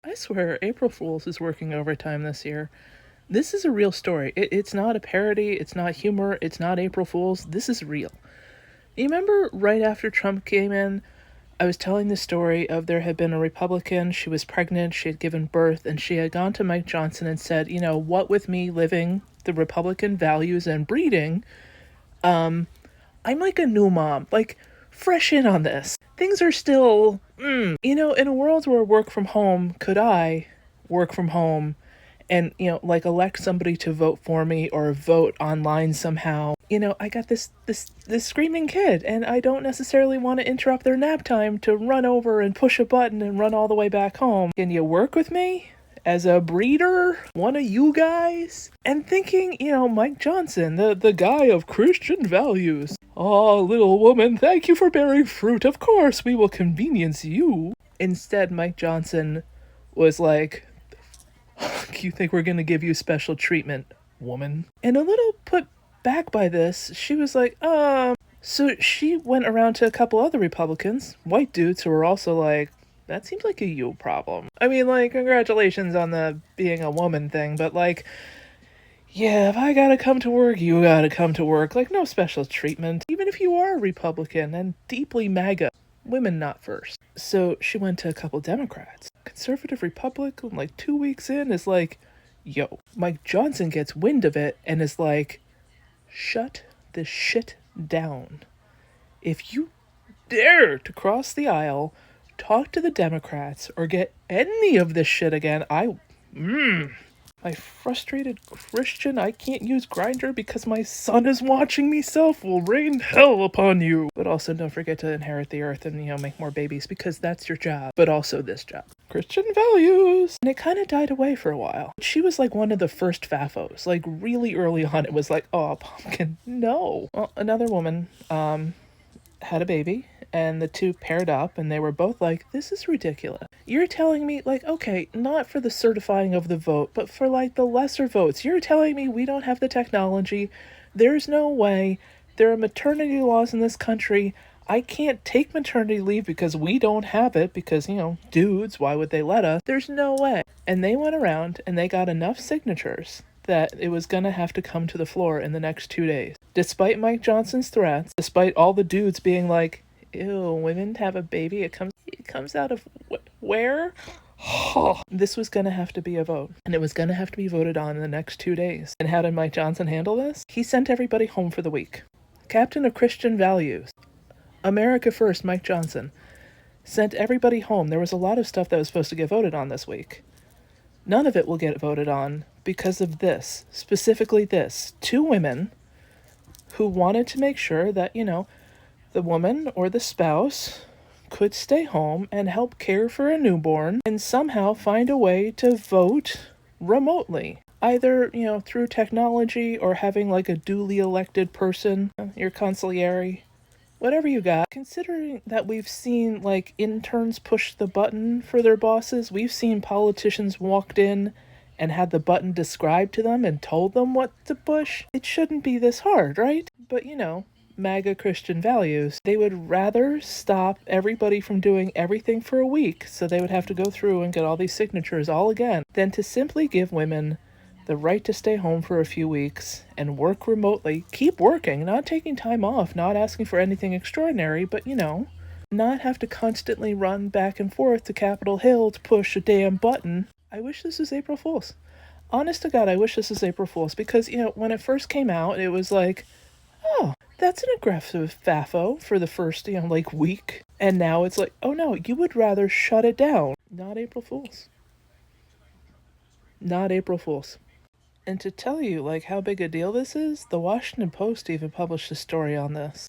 I swear, April Fool's is working overtime this year. This is a real story. It's not a parody, it's not humor, it's not April Fool's. This is real. You remember right after Trump came in, I was telling the story of there had been a Republican, she was pregnant, she had given birth, and she had gone to Mike Johnson and said, what with me living the Republican values and breeding, I'm like a new mom, like fresh in on this. Things are still, in a world where work from home, could I work from home and, like elect somebody to vote for me or vote online somehow? I got this screaming kid and I don't necessarily want to interrupt their nap time to run over and push a button and run all the way back home. Can you work with me? As a breeder, one of you guys? And thinking, Mike Johnson, the guy of Christian values. Oh, little woman, thank you for bearing fruit. Of course, we will convenience you. Instead, Mike Johnson was like, you think we're gonna give you special treatment, woman? And a little put back by this, she was like, So she went around to a couple other Republicans, white dudes, who were also like, that seems like a you problem. I mean, like, congratulations on the being a woman thing, but like, yeah, if I gotta come to work, you gotta come to work. Like, no special treatment. Even if you are a Republican and deeply MAGA, women not first. So she went to a couple Democrats. Conservative Republican, like 2 weeks in, is like, yo, Mike Johnson gets wind of it and is like, shut this shit down. If you dare to cross the aisle, talk to the Democrats, or get any of this shit again, my frustrated Christian, I can't use Grindr because my son is watching me self will rain hell upon you. But also don't forget to inherit the earth and, make more babies because that's your job. But also this job. Christian values. And it kind of died away for a while. She was like one of the first FAFOs. Like really early on, it was like, oh, pumpkin, no. Well, another woman, had a baby and the two paired up and they were both like, this is ridiculous. You're telling me, like, okay, not for the certifying of the vote, but for like the lesser votes. You're telling me we don't have the technology. There's no way. There are maternity laws in this country. I can't take maternity leave because we don't have it because, dudes, why would they let us? There's no way. And they went around and they got enough signatures that it was going to have to come to the floor in the next 2 days. Despite Mike Johnson's threats, despite all the dudes being like, ew, women have a baby, it comes out of where? This was going to have to be a vote, and it was going to have to be voted on in the next 2 days. And how did Mike Johnson handle this? He sent everybody home for the week. Captain of Christian values, America first, Mike Johnson, sent everybody home. There was a lot of stuff that was supposed to get voted on this week. None of it will get voted on because of this, specifically this. 2 women who wanted to make sure that, the woman or the spouse could stay home and help care for a newborn and somehow find a way to vote remotely. Either, through technology or having like a duly elected person, your consigliere, whatever you got. Considering that we've seen like interns push the button for their bosses, we've seen politicians walked in and had the button described to them and told them what to push. It shouldn't be this hard, right? But MAGA Christian values, they would rather stop everybody from doing everything for a week, so they would have to go through and get all these signatures all again, than to simply give women the right to stay home for a few weeks and work remotely, keep working, not taking time off, not asking for anything extraordinary, but not have to constantly run back and forth to Capitol Hill to push a damn button. I wish this was April Fool's. Honest to God, I wish this was April Fool's because, when it first came out, it was like, oh, that's an aggressive FAFO for the first, week. And now it's like, oh no, you would rather shut it down. Not April Fool's. Not April Fool's. And to tell you, how big a deal this is, the Washington Post even published a story on this.